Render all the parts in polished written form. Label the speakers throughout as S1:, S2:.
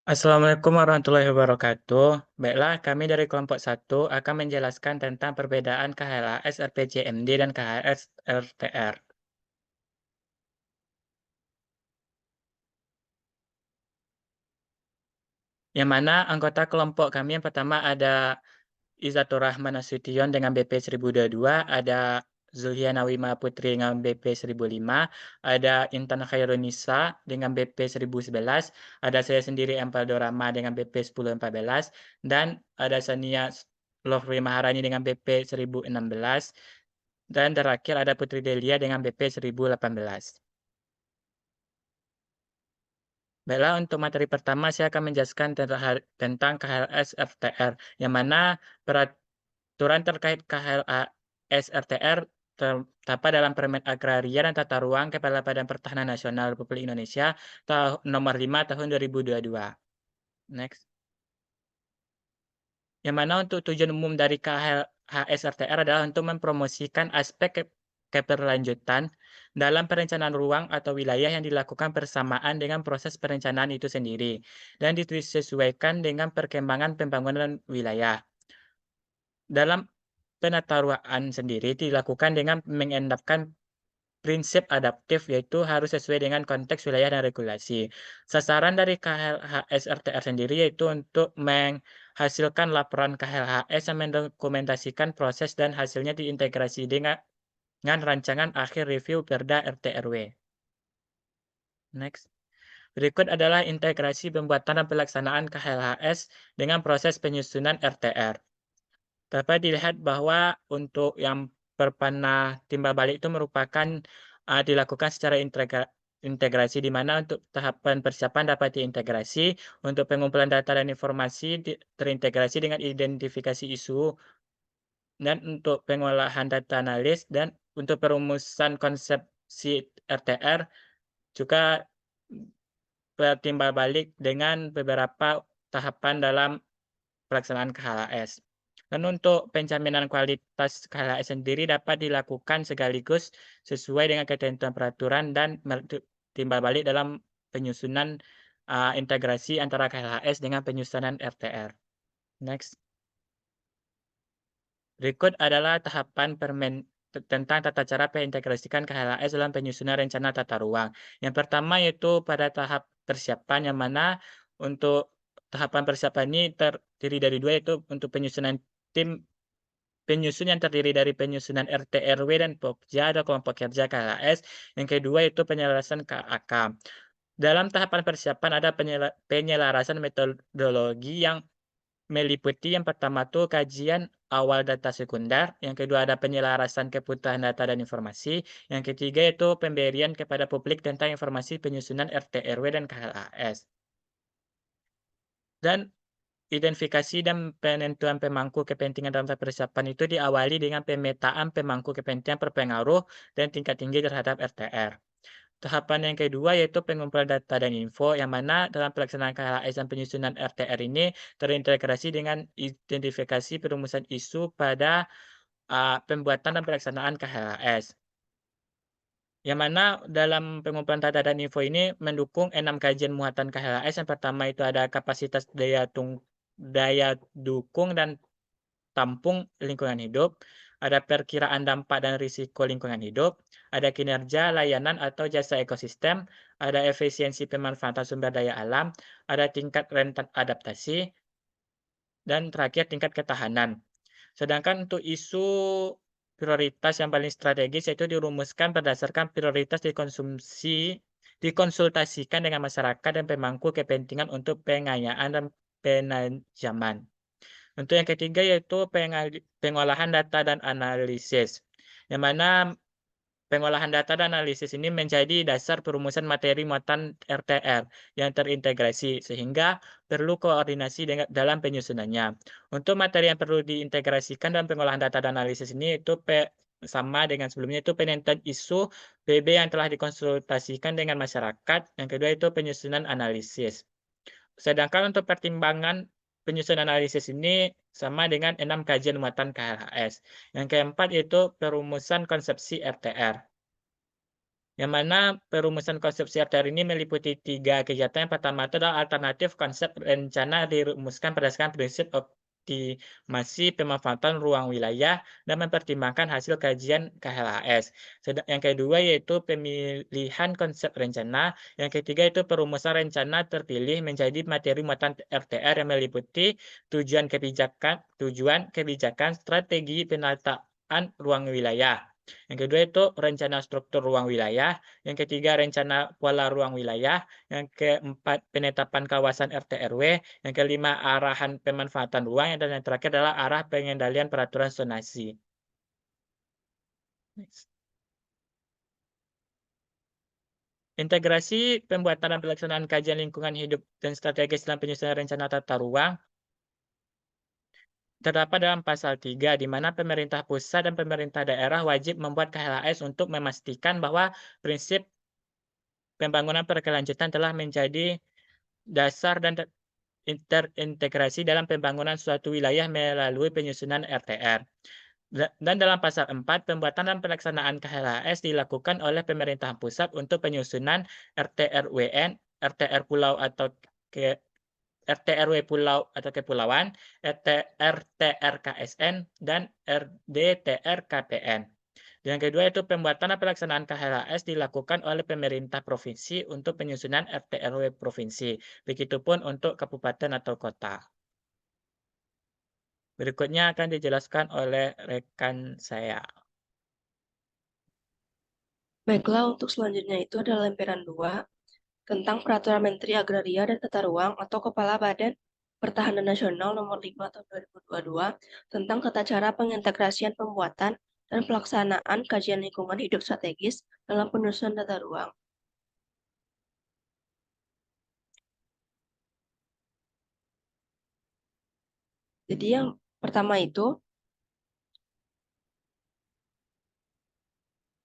S1: Assalamualaikum warahmatullahi wabarakatuh. Baiklah, kami dari kelompok satu akan menjelaskan tentang perbedaan KHLAS RPJMD dan KHS RTR. Yang mana anggota kelompok kami yang pertama ada Izatur Rahman Nasution dengan BP 1022, ada Zulhiana Wima Putri dengan BP 1005, ada Intan Khairunisa dengan BP 1011, ada saya sendiri Empaldo Rama dengan BP 1014, dan ada Sania Lovri Maharani dengan BP 1016, dan terakhir ada Putri Delia dengan BP 1018. Baiklah, untuk materi pertama saya akan menjelaskan tentang KHLS RTR, yang mana peraturan terkait KHLS RTR terdapat dalam Permen Agraria dan Tata Ruang Kepala Badan Pertahanan Nasional Republik Indonesia nomor 5 tahun 2022. Next. Yang mana untuk tujuan umum dari KHSRTR adalah untuk mempromosikan aspek keberlanjutan dalam perencanaan ruang atau wilayah yang dilakukan bersamaan dengan proses perencanaan itu sendiri dan disesuaikan dengan perkembangan pembangunan wilayah. Dalam penataruaan sendiri dilakukan dengan mengendapkan prinsip adaptif, yaitu harus sesuai dengan konteks wilayah dan regulasi. Sasaran dari KLHS-RTR sendiri yaitu untuk menghasilkan laporan KLHS yang mendokumentasikan proses dan hasilnya diintegrasi dengan rancangan akhir review Perda RT/RW. Next. Berikut adalah integrasi pembuatan dan pelaksanaan KLHS dengan proses penyusunan RTR. Dapat dilihat bahwa untuk yang perpanah timbal balik itu merupakan dilakukan secara integrasi, di mana untuk tahapan persiapan dapat diintegrasi, untuk pengumpulan data dan informasi terintegrasi dengan identifikasi isu, dan untuk pengolahan data analis, dan untuk perumusan konsepsi RTR juga bertimbal balik dengan beberapa tahapan dalam pelaksanaan KHLS. Dan untuk penjaminan kualitas KHLS sendiri dapat dilakukan sekaligus sesuai dengan ketentuan peraturan dan timbal balik dalam penyusunan integrasi antara KHLS dengan penyusunan RTR. Next. Berikut adalah tahapan tentang tata cara pengintegrasikan KHLS dalam penyusunan rencana tata ruang. Yang pertama yaitu pada tahap persiapan, yang mana untuk tahapan persiapan ini terdiri dari dua, yaitu untuk penyusunan tim penyusun yang terdiri dari penyusunan RT, RW, dan Pokja atau kelompok kerja KHS. Yang kedua itu penyelarasan KAK. Dalam tahapan persiapan ada penyelarasan metodologi yang meliputi yang pertama tuh kajian awal data sekunder, yang kedua ada penyelarasan kebutuhan data dan informasi, yang ketiga itu pemberian kepada publik tentang informasi penyusunan RT, RW, dan KHS. Dan identifikasi dan penentuan pemangku kepentingan dalam tahap persiapan itu diawali dengan pemetaan pemangku kepentingan berpengaruh dan tingkat tinggi terhadap RTR. Tahapan yang kedua yaitu pengumpulan data dan info, yang mana dalam pelaksanaan KHS dan penyusunan RTR ini terintegrasi dengan identifikasi perumusan isu pada pembuatan dan pelaksanaan KHS. Yang mana dalam pengumpulan data dan info ini mendukung 6 kajian muatan KHS. Yang pertama itu ada kapasitas daya dukung dan tampung lingkungan hidup, ada perkiraan dampak dan risiko lingkungan hidup, ada kinerja layanan atau jasa ekosistem, ada efisiensi pemanfaatan sumber daya alam, ada tingkat rentan adaptasi, dan terakhir tingkat ketahanan. Sedangkan untuk isu prioritas yang paling strategis yaitu dirumuskan berdasarkan prioritas dikonsultasikan dengan masyarakat dan pemangku kepentingan untuk pengayaan dan penajaman. Untuk yang ketiga yaitu pengolahan data dan analisis, yang mana pengolahan data dan analisis ini menjadi dasar perumusan materi muatan RTR yang terintegrasi, sehingga perlu koordinasi dalam penyusunannya. Untuk materi yang perlu diintegrasikan dalam pengolahan data dan analisis ini itu sama dengan sebelumnya, itu penentuan isu PB yang telah dikonsultasikan dengan masyarakat. Yang kedua itu penyusunan analisis. Sedangkan untuk pertimbangan penyusunan analisis ini sama dengan 6 kajian muatan KLHS. Yang keempat yaitu perumusan konsepsi RTR. yang mana perumusan konsepsi RTR ini meliputi 3 kegiatan. Yang pertama itu adalah alternatif konsep rencana dirumuskan berdasarkan prinsip optimasi pemanfaatan ruang wilayah dan mempertimbangkan hasil kajian KLHS. Yang kedua yaitu pemilihan konsep rencana. Yang ketiga itu perumusan rencana terpilih menjadi materi muatan RTR yang meliputi tujuan kebijakan, strategi penataan ruang wilayah. Yang kedua itu rencana struktur ruang wilayah, yang ketiga rencana pola ruang wilayah, yang keempat penetapan kawasan RT/RW, yang kelima arahan pemanfaatan ruang, dan yang terakhir adalah arah pengendalian peraturan zonasi. Next. Integrasi pembuatan dan pelaksanaan kajian lingkungan hidup dan strategis dalam penyusunan rencana tata ruang terdapat dalam pasal 3, di mana pemerintah pusat dan pemerintah daerah wajib membuat KLHS untuk memastikan bahwa prinsip pembangunan berkelanjutan telah menjadi dasar dan terintegrasi dalam pembangunan suatu wilayah melalui penyusunan RTR. Dan dalam pasal 4, pembuatan dan pelaksanaan KLHS dilakukan oleh pemerintah pusat untuk penyusunan RT/RWN, RTR pulau atau RT/RW pulau atau kepulauan, RTR-KSN, dan RDTR-KPN. Yang kedua itu pembuatan dan pelaksanaan KLHS dilakukan oleh pemerintah provinsi untuk penyusunan RT/RW provinsi. Begitupun untuk kabupaten atau kota. Berikutnya akan dijelaskan oleh rekan saya.
S2: Baiklah, untuk selanjutnya itu adalah lempiran 2 tentang Peraturan Menteri Agraria dan Tata Ruang atau Kepala Badan Pertahanan Nasional Nomor 5 Tahun 2022 tentang tata cara pengintegrasian pembuatan dan pelaksanaan kajian lingkungan hidup strategis dalam penyusunan tata ruang. Jadi yang pertama itu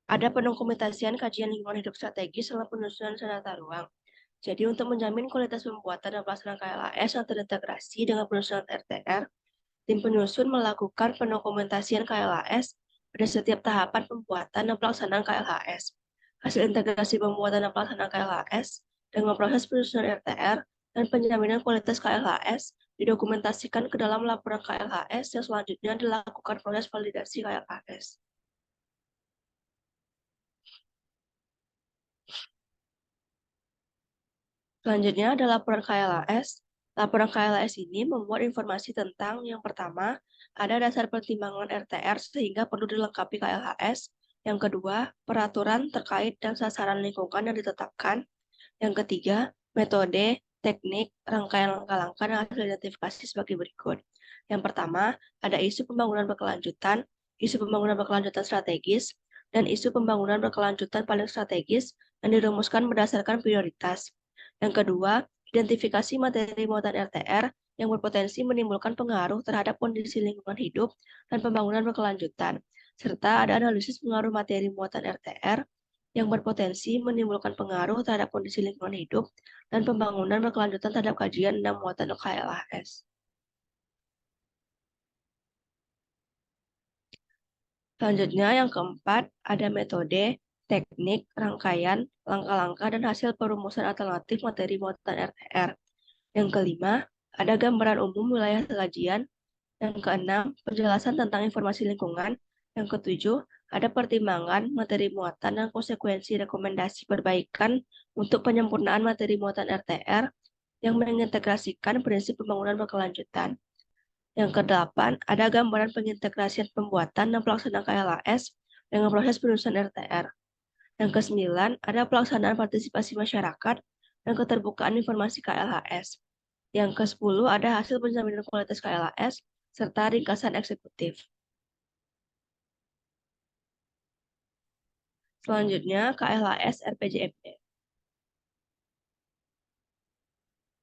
S2: ada pendokumentasian kajian lingkungan hidup strategis dalam penyusunan tata ruang. Jadi untuk menjamin kualitas pembuatan dan pelaksanaan KLHS yang terintegrasi dengan penyusunan RTR, tim penyusun melakukan pendokumentasian KLHS pada setiap tahapan pembuatan dan pelaksanaan KLHS. Hasil integrasi pembuatan dan pelaksanaan KLHS dengan proses penyusunan RTR dan penjaminan kualitas KLHS didokumentasikan ke dalam laporan KLHS yang selanjutnya dilakukan proses validasi KLHS. Selanjutnya ada laporan KLHS. Laporan KLHS ini memuat informasi tentang yang pertama, ada dasar pertimbangan RTR sehingga perlu dilengkapi KLHS. Yang kedua, peraturan terkait dan sasaran lingkungan yang ditetapkan. Yang ketiga, metode, teknik, rangkaian langkah-langkah dan hasil identifikasi sebagai berikut. Yang pertama, ada isu pembangunan berkelanjutan, isu pembangunan berkelanjutan strategis, dan isu pembangunan berkelanjutan paling strategis yang dirumuskan berdasarkan prioritas. Yang kedua, identifikasi materi muatan RTR yang berpotensi menimbulkan pengaruh terhadap kondisi lingkungan hidup dan pembangunan berkelanjutan, serta ada analisis pengaruh materi muatan RTR yang berpotensi menimbulkan pengaruh terhadap kondisi lingkungan hidup dan pembangunan berkelanjutan terhadap kajian dan muatan KLHS. Selanjutnya, yang keempat, ada metode, teknik, rangkaian, langkah-langkah, dan hasil perumusan alternatif materi muatan RTR. Yang kelima, ada gambaran umum wilayah kajian. Yang keenam, penjelasan tentang informasi lingkungan. Yang ketujuh, ada pertimbangan materi muatan dan konsekuensi rekomendasi perbaikan untuk penyempurnaan materi muatan RTR yang mengintegrasikan prinsip pembangunan berkelanjutan. Yang kedelapan, ada gambaran pengintegrasian pembuatan dan pelaksanaan KLHS dengan proses penyusunan RTR. Yang kesembilan, ada pelaksanaan partisipasi masyarakat dan keterbukaan informasi KLHS. Yang ke-10 ada hasil penjaminan kualitas KLHS serta ringkasan eksekutif. Selanjutnya, KLHS RPJMD.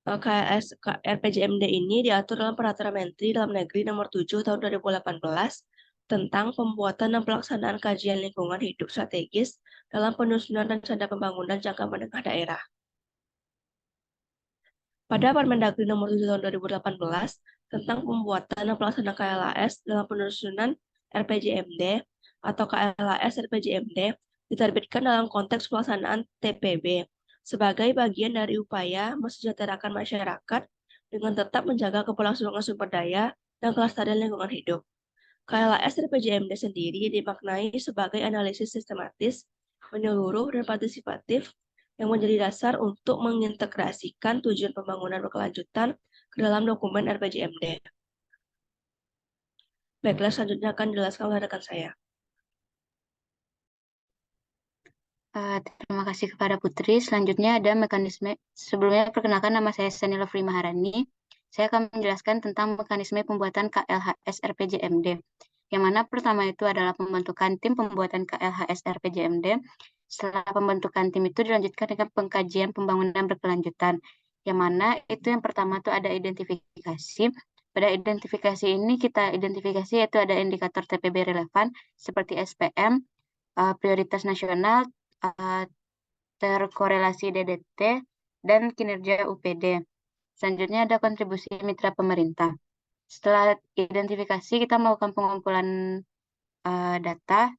S2: KLHS RPJMD ini diatur dalam Peraturan Menteri Dalam Negeri Nomor 7 Tahun 2018 tentang pembuatan dan pelaksanaan kajian lingkungan hidup strategis dalam penyusunan rencana pembangunan jangka menengah daerah. Pada Permendagri Nomor 7 Tahun 2018 tentang pembuatan dan pelaksanaan KLHS dalam penyusunan RPJMD atau KLHS RPJMD diterbitkan dalam konteks pelaksanaan TPB sebagai bagian dari upaya mensejahterakan masyarakat dengan tetap menjaga keberlangsungan sumber daya dan kelestarian lingkungan hidup. KLAS RPJMD sendiri dimaknai sebagai analisis sistematis, menyeluruh, dan partisipatif yang menjadi dasar untuk mengintegrasikan tujuan pembangunan berkelanjutan ke dalam dokumen RPJMD. Baiklah, selanjutnya akan dijelaskan oleh rekan saya.
S3: Terima kasih kepada Putri. Selanjutnya ada mekanisme. Sebelumnya perkenalkan, nama saya Sani Lovely Maharani. Saya akan menjelaskan tentang mekanisme pembuatan KLHS RPJMD. Yang mana pertama itu adalah pembentukan tim pembuatan KLHS RPJMD. Setelah pembentukan tim itu dilanjutkan dengan pengkajian pembangunan berkelanjutan. Yang mana itu yang pertama itu ada identifikasi. Pada identifikasi ini kita identifikasi yaitu ada indikator TPB relevan seperti SPM, prioritas nasional, terkorelasi DDT, dan kinerja UPD. Selanjutnya ada kontribusi mitra pemerintah. Setelah identifikasi, kita melakukan pengumpulan data.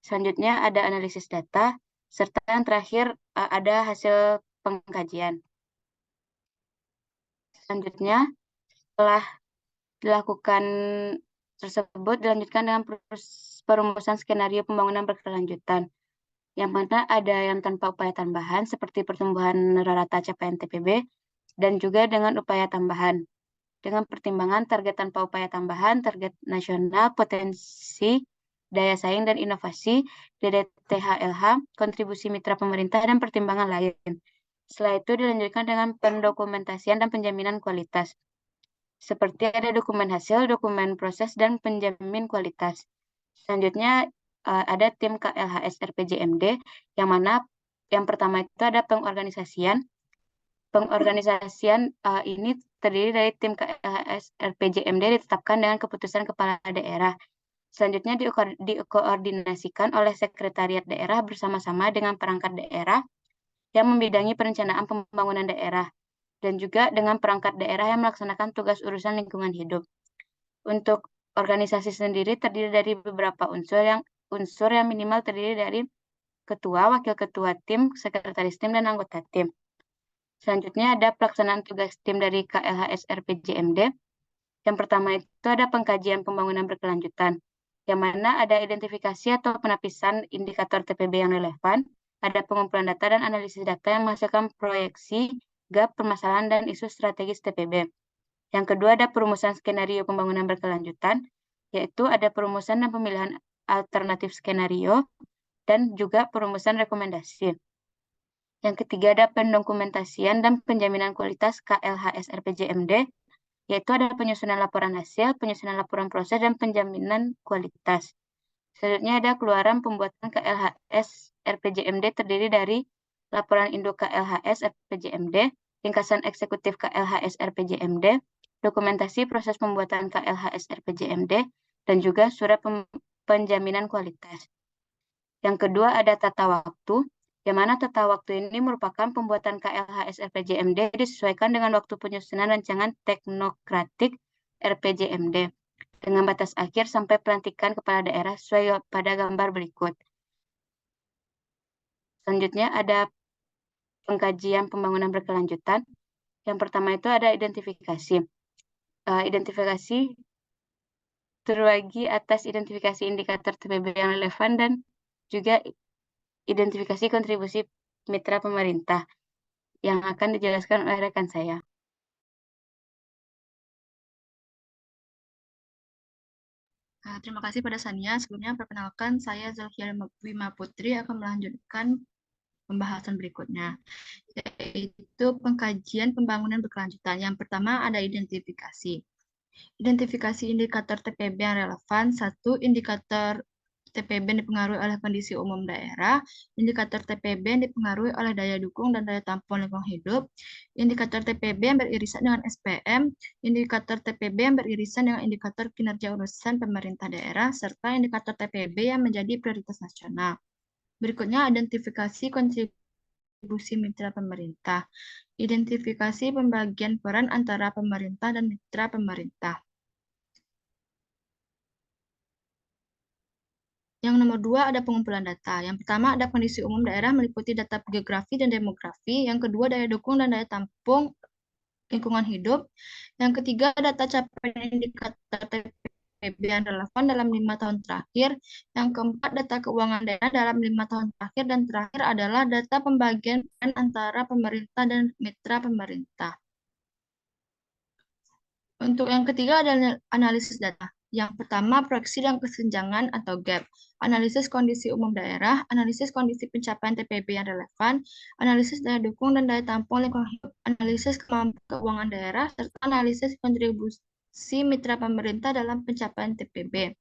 S3: Selanjutnya ada analisis data, serta yang terakhir ada hasil pengkajian. Selanjutnya, setelah dilakukan tersebut, dilanjutkan dengan perumusan skenario pembangunan berkelanjutan, yang mana ada yang tanpa upaya tambahan seperti pertumbuhan rata capaian TPB dan juga dengan upaya tambahan. Dengan pertimbangan target tanpa upaya tambahan, target nasional, potensi, daya saing dan inovasi, DDTHLH, kontribusi mitra pemerintah, dan pertimbangan lain. Setelah itu dilanjutkan dengan pendokumentasian dan penjaminan kualitas. Seperti ada dokumen hasil, dokumen proses, dan penjamin kualitas. Selanjutnya ada tim KLHS RPJMD, yang mana yang pertama itu ada pengorganisasian. Pengorganisasian ini terdiri dari tim KLHS RPJMD ditetapkan dengan keputusan kepala daerah. Selanjutnya dikoordinasikan oleh sekretariat daerah bersama-sama dengan perangkat daerah yang membidangi perencanaan pembangunan daerah dan juga dengan perangkat daerah yang melaksanakan tugas urusan lingkungan hidup. Untuk organisasi sendiri terdiri dari beberapa unsur yang minimal terdiri dari ketua, wakil ketua tim, sekretaris tim, dan anggota tim. Selanjutnya ada pelaksanaan tugas tim dari KLHS RPJMD. Yang pertama itu ada pengkajian pembangunan berkelanjutan, yang mana ada identifikasi atau penapisan indikator TPB yang relevan, ada pengumpulan data dan analisis data yang menghasilkan proyeksi, gap, permasalahan, dan isu strategis TPB. Yang kedua ada perumusan skenario pembangunan berkelanjutan, yaitu ada perumusan dan pemilihan alternatif skenario, dan juga perumusan rekomendasi. Yang ketiga ada pendokumentasian dan penjaminan kualitas KLHS RPJMD, yaitu ada penyusunan laporan hasil, penyusunan laporan proses, dan penjaminan kualitas. Selanjutnya ada keluaran pembuatan KLHS RPJMD terdiri dari laporan induk KLHS RPJMD, ringkasan eksekutif KLHS RPJMD, dokumentasi proses pembuatan KLHS RPJMD, dan juga surat penjaminan kualitas. Yang kedua ada tata waktu, yang mana tata waktu ini merupakan pembuatan KLHS RPJMD disesuaikan dengan waktu penyusunan rancangan teknokratik RPJMD dengan batas akhir sampai pelantikan kepala daerah sesuai pada gambar berikut. Selanjutnya ada pengkajian pembangunan berkelanjutan. Yang pertama itu ada identifikasi. Identifikasi terbagi atas identifikasi indikator TPB yang relevan dan juga identifikasi kontribusi mitra pemerintah yang akan dijelaskan oleh rekan saya.
S4: Terima kasih pada Sania. Sebelumnya perkenalkan saya Zulfiar Wima Putri akan melanjutkan pembahasan berikutnya, yaitu pengkajian pembangunan berkelanjutan. Yang pertama ada identifikasi. Identifikasi indikator TPB yang relevan. 1. Indikator TPB yang dipengaruhi oleh kondisi umum daerah, indikator TPB yang dipengaruhi oleh daya dukung dan daya tampung lingkungan hidup, indikator TPB yang beririsan dengan SPM, indikator TPB yang beririsan dengan indikator kinerja urusan pemerintah daerah, serta indikator TPB yang menjadi prioritas nasional. Berikutnya, identifikasi kontribusi mitra pemerintah. Identifikasi pembagian peran antara pemerintah dan mitra pemerintah. Yang nomor 2 ada pengumpulan data. Yang pertama ada kondisi umum daerah meliputi data geografi dan demografi. Yang kedua daya dukung dan daya tampung lingkungan hidup. Yang ketiga data capaian indikator TPB yang relevan dalam 5 tahun terakhir. Yang keempat data keuangan daerah dalam 5 tahun terakhir. Dan terakhir adalah data pembagian peran antara pemerintah dan mitra pemerintah. Untuk yang ketiga adalah analisis data. Yang pertama, proyeksi dan kesenjangan atau gap. Analisis kondisi umum daerah, analisis kondisi pencapaian TPB yang relevan, analisis daya dukung dan daya tampung lingkungan hidup, analisis kemampuan keuangan daerah, serta analisis kontribusi mitra pemerintah dalam pencapaian TPB.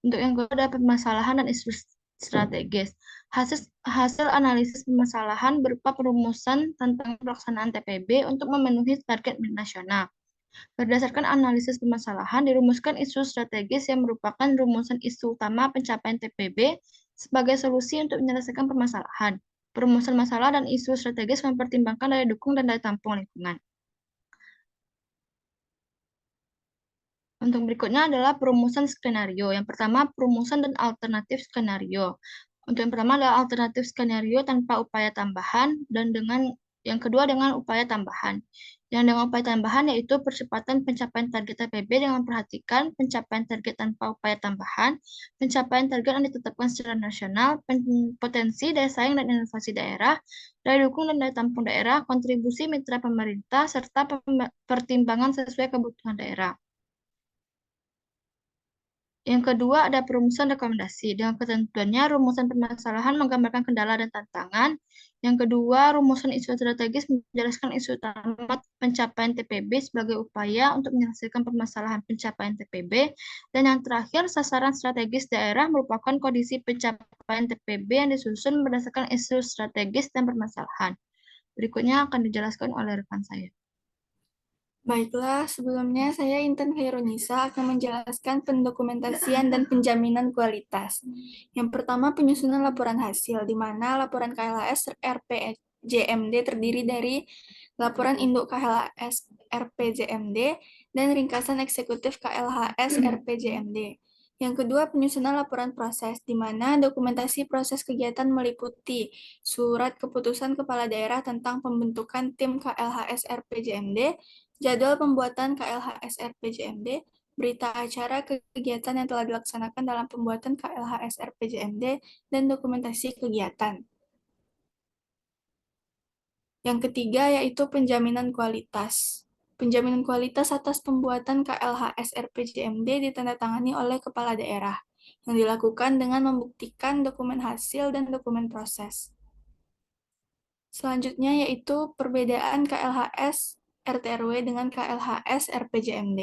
S4: Untuk yang kedua ada permasalahan dan isu strategis. Hasil analisis permasalahan berupa perumusan tentang pelaksanaan TPB untuk memenuhi target nasional. Berdasarkan analisis permasalahan, dirumuskan isu strategis yang merupakan rumusan isu utama pencapaian TPB sebagai solusi untuk menyelesaikan permasalahan. Perumusan masalah dan isu strategis mempertimbangkan daya dukung dan daya tampung lingkungan. Untuk berikutnya adalah perumusan skenario. Yang pertama, perumusan dan alternatif skenario. Untuk yang pertama adalah alternatif skenario tanpa upaya tambahan, dan yang kedua dengan upaya tambahan. Yang dengan upaya tambahan yaitu percepatan pencapaian target TPB dengan memperhatikan pencapaian target tanpa upaya tambahan, pencapaian target yang ditetapkan secara nasional, potensi daya saing dan inovasi daerah, daya dukung dan daya tampung daerah, kontribusi mitra pemerintah, serta pertimbangan sesuai kebutuhan daerah. Yang kedua ada perumusan rekomendasi. Dengan ketentuannya, rumusan permasalahan menggambarkan kendala dan tantangan. Yang kedua, rumusan isu strategis menjelaskan isu utama pencapaian TPB sebagai upaya untuk menyelesaikan permasalahan pencapaian TPB. Dan yang terakhir, sasaran strategis daerah merupakan kondisi pencapaian TPB yang disusun berdasarkan isu strategis dan permasalahan. Berikutnya akan dijelaskan oleh rekan saya.
S5: Baiklah, sebelumnya saya Intan Khairunisa akan menjelaskan pendokumentasian dan penjaminan kualitas. Yang pertama, penyusunan laporan hasil, di mana laporan KLHS RPJMD terdiri dari laporan induk KLHS RPJMD dan ringkasan eksekutif KLHS RPJMD. Yang kedua, penyusunan laporan proses, di mana dokumentasi proses kegiatan meliputi surat keputusan kepala daerah tentang pembentukan tim KLHS RPJMD, jadwal pembuatan KLHS RPJMD, berita acara kegiatan yang telah dilaksanakan dalam pembuatan KLHS RPJMD, dan dokumentasi kegiatan. Yang ketiga yaitu penjaminan kualitas. Penjaminan kualitas atas pembuatan KLHS RPJMD ditandatangani oleh kepala daerah, yang dilakukan dengan membuktikan dokumen hasil dan dokumen proses. Selanjutnya yaitu perbedaan KLHS RT/RW dengan KLHS RPJMD,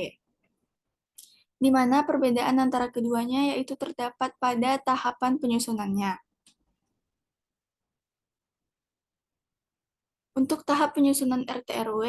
S5: di mana perbedaan antara keduanya yaitu terdapat pada tahapan penyusunannya. Untuk tahap penyusunan RT/RW,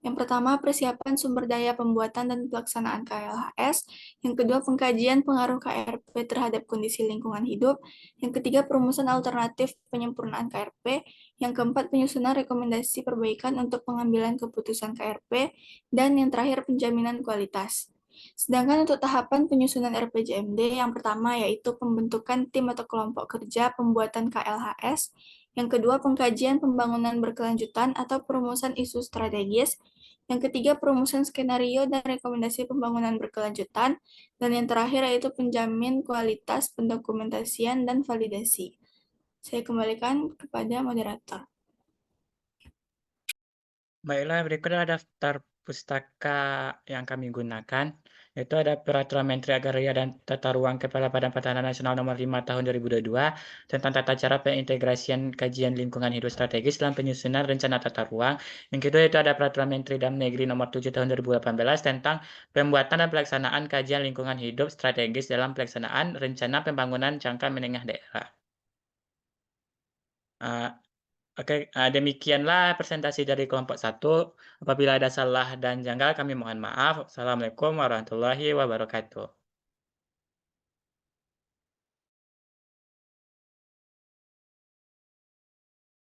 S5: yang pertama persiapan sumber daya pembuatan dan pelaksanaan KLHS, yang kedua pengkajian pengaruh KRP terhadap kondisi lingkungan hidup, yang ketiga perumusan alternatif penyempurnaan KRP, yang keempat penyusunan rekomendasi perbaikan untuk pengambilan keputusan KRP, dan yang terakhir penjaminan kualitas. Sedangkan untuk tahapan penyusunan RPJMD, yang pertama yaitu pembentukan tim atau kelompok kerja pembuatan KLHS, yang kedua pengkajian pembangunan berkelanjutan atau perumusan isu strategis, yang ketiga perumusan skenario dan rekomendasi pembangunan berkelanjutan, dan yang terakhir yaitu penjamin kualitas pendokumentasian dan validasi. Saya kembalikan kepada moderator.
S1: Baiklah, berikut adalah daftar pustaka yang kami gunakan, yaitu ada Peraturan Menteri Agraria dan Tata Ruang Kepala Badan Pertahanan Nasional Nomor 5 Tahun 2022 tentang tata cara pengintegrasian kajian lingkungan hidup strategis dalam penyusunan rencana tata ruang. Yang kedua itu ada Peraturan Menteri Dalam Negeri Nomor 7 Tahun 2018 tentang pembuatan dan pelaksanaan kajian lingkungan hidup strategis dalam pelaksanaan rencana pembangunan jangka menengah daerah. Oke, demikianlah presentasi dari kelompok 1. Apabila ada salah dan janggal kami mohon maaf. Assalamualaikum warahmatullahi wabarakatuh.